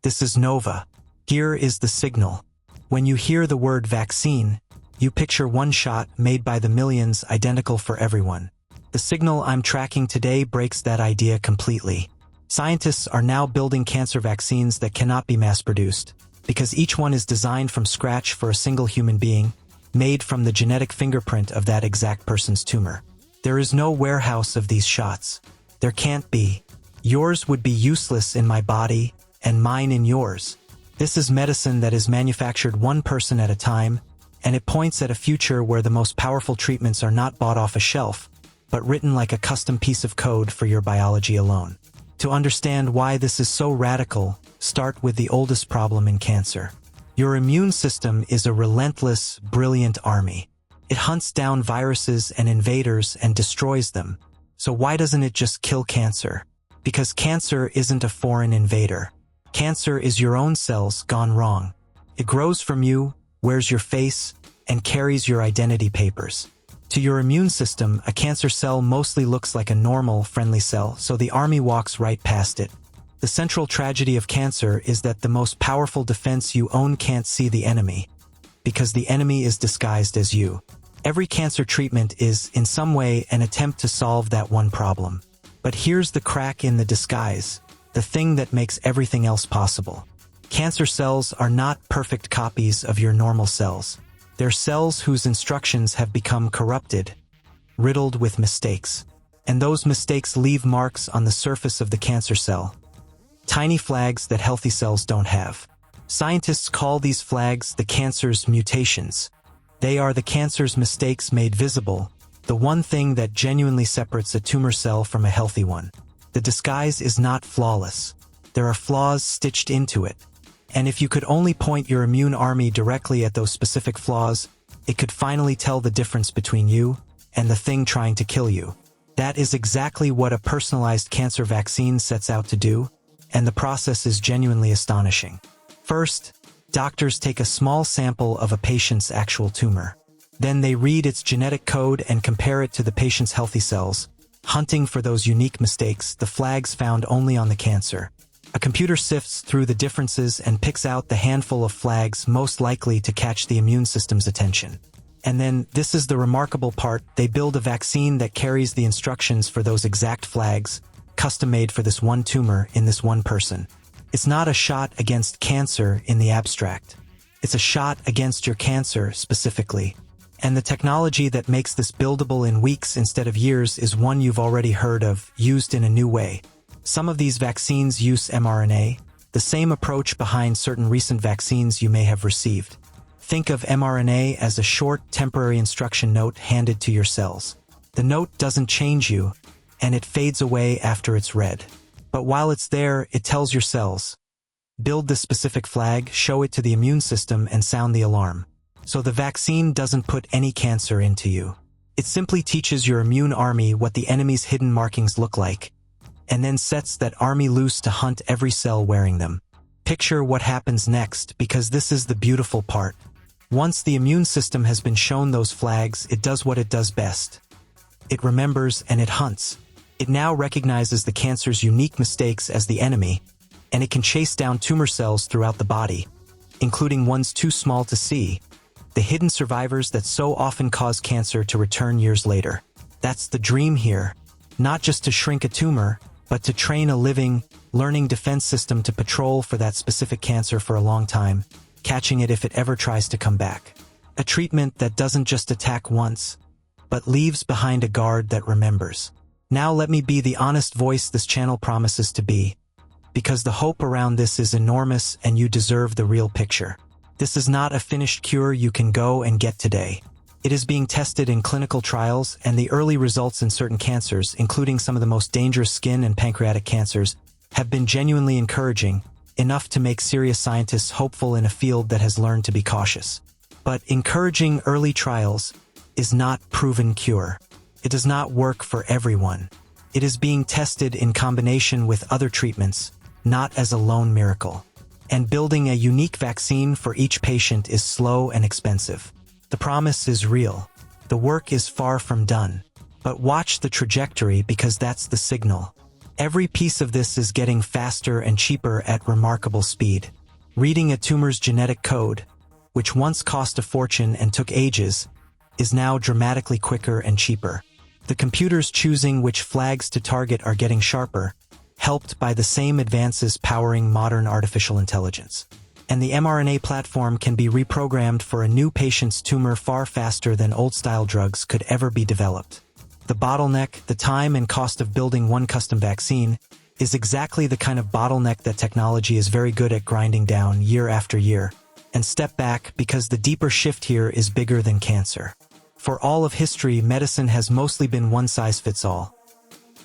This is Nova. Here is the signal. When you hear the word vaccine, you picture one shot made by the millions, identical for everyone. The signal I'm tracking today breaks that idea completely. Scientists are now building cancer vaccines that cannot be mass-produced, because each one is designed from scratch for a single human being, made from the genetic fingerprint of that exact person's tumor. There is no warehouse of these shots. There can't be. Yours would be useless in my body, and mine in yours. This is medicine that is manufactured one person at a time, and it points at a future where the most powerful treatments are not bought off a shelf, but written like a custom piece of code for your biology alone. To understand why this is so radical, start with the oldest problem in cancer. Your immune system is a relentless, brilliant army. It hunts down viruses and invaders and destroys them. So why doesn't it just kill cancer? Because cancer isn't a foreign invader. Cancer is your own cells gone wrong. It grows from you, wears your face, and carries your identity papers. To your immune system, a cancer cell mostly looks like a normal, friendly cell, so the army walks right past it. The central tragedy of cancer is that the most powerful defense you own can't see the enemy, because the enemy is disguised as you. Every cancer treatment is, in some way, an attempt to solve that one problem. But here's the crack in the disguise, the thing that makes everything else possible. Cancer cells are not perfect copies of your normal cells. They're cells whose instructions have become corrupted, riddled with mistakes. And those mistakes leave marks on the surface of the cancer cell. Tiny flags that healthy cells don't have. Scientists call these flags the cancer's mutations. They are the cancer's mistakes made visible, the one thing that genuinely separates a tumor cell from a healthy one. The disguise is not flawless. There are flaws stitched into it. And if you could only point your immune army directly at those specific flaws, it could finally tell the difference between you and the thing trying to kill you. That is exactly what a personalized cancer vaccine sets out to do, and the process is genuinely astonishing. First, doctors take a small sample of a patient's actual tumor. Then they read its genetic code and compare it to the patient's healthy cells, hunting for those unique mistakes, the flags found only on the cancer. A computer sifts through the differences and picks out the handful of flags most likely to catch the immune system's attention. And then, this is the remarkable part, they build a vaccine that carries the instructions for those exact flags, custom-made for this one tumor in this one person. It's not a shot against cancer in the abstract. It's a shot against your cancer specifically. And the technology that makes this buildable in weeks instead of years is one you've already heard of, used in a new way. Some of these vaccines use mRNA, the same approach behind certain recent vaccines you may have received. Think of mRNA as a short, temporary instruction note handed to your cells. The note doesn't change you, and it fades away after it's read. But while it's there, it tells your cells, build this specific flag, show it to the immune system, and sound the alarm. So the vaccine doesn't put any cancer into you. It simply teaches your immune army what the enemy's hidden markings look like, and then sets that army loose to hunt every cell wearing them. Picture what happens next, because this is the beautiful part. Once the immune system has been shown those flags, it does what it does best. It remembers and it hunts. It now recognizes the cancer's unique mistakes as the enemy, and it can chase down tumor cells throughout the body, including ones too small to see, the hidden survivors that so often cause cancer to return years later. That's the dream here. Not just to shrink a tumor, but to train a living, learning defense system to patrol for that specific cancer for a long time, catching it if it ever tries to come back. A treatment that doesn't just attack once, but leaves behind a guard that remembers. Now let me be the honest voice this channel promises to be, because the hope around this is enormous and you deserve the real picture. This is not a finished cure you can go and get today. It is being tested in clinical trials, and the early results in certain cancers, including some of the most dangerous skin and pancreatic cancers, have been genuinely encouraging, enough to make serious scientists hopeful in a field that has learned to be cautious. But encouraging early trials is not proven cure. It does not work for everyone. It is being tested in combination with other treatments, not as a lone miracle. And building a unique vaccine for each patient is slow and expensive. The promise is real. The work is far from done. But watch the trajectory, because that's the signal. Every piece of this is getting faster and cheaper at remarkable speed. Reading a tumor's genetic code, which once cost a fortune and took ages, is now dramatically quicker and cheaper. The computers choosing which flags to target are getting sharper, helped by the same advances powering modern artificial intelligence. And the mRNA platform can be reprogrammed for a new patient's tumor far faster than old-style drugs could ever be developed. The bottleneck, the time and cost of building one custom vaccine, is exactly the kind of bottleneck that technology is very good at grinding down year after year. And step back, because the deeper shift here is bigger than cancer. For all of history, medicine has mostly been one size fits all.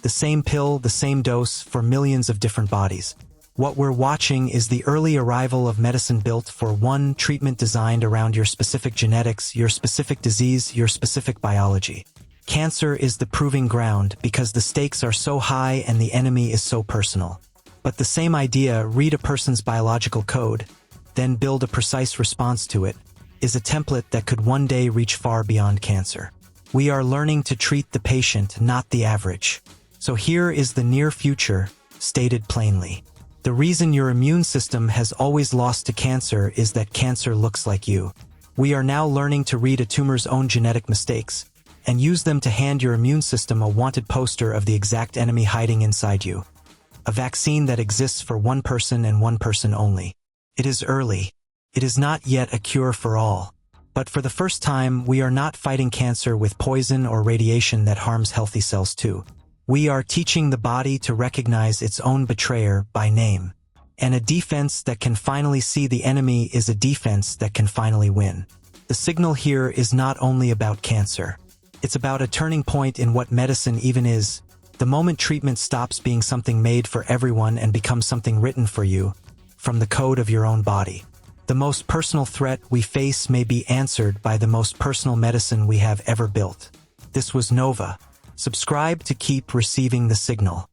The same pill, the same dose, for millions of different bodies. What we're watching is the early arrival of medicine built for one treatment designed around your specific genetics, your specific disease, your specific biology. Cancer is the proving ground because the stakes are so high and the enemy is so personal. But the same idea, read a person's biological code, then build a precise response to it, is a template that could one day reach far beyond cancer. We are learning to treat the patient, not the average. So here is the near future, stated plainly. The reason your immune system has always lost to cancer is that cancer looks like you. We are now learning to read a tumor's own genetic mistakes, and use them to hand your immune system a wanted poster of the exact enemy hiding inside you. A vaccine that exists for one person and one person only. It is early. It is not yet a cure for all. But for the first time, we are not fighting cancer with poison or radiation that harms healthy cells too. We are teaching the body to recognize its own betrayer by name. And a defense that can finally see the enemy is a defense that can finally win. The signal here is not only about cancer. It's about a turning point in what medicine even is. The moment treatment stops being something made for everyone and becomes something written for you, from the code of your own body. The most personal threat we face may be answered by the most personal medicine we have ever built. This was Nova. Subscribe to keep receiving the signal.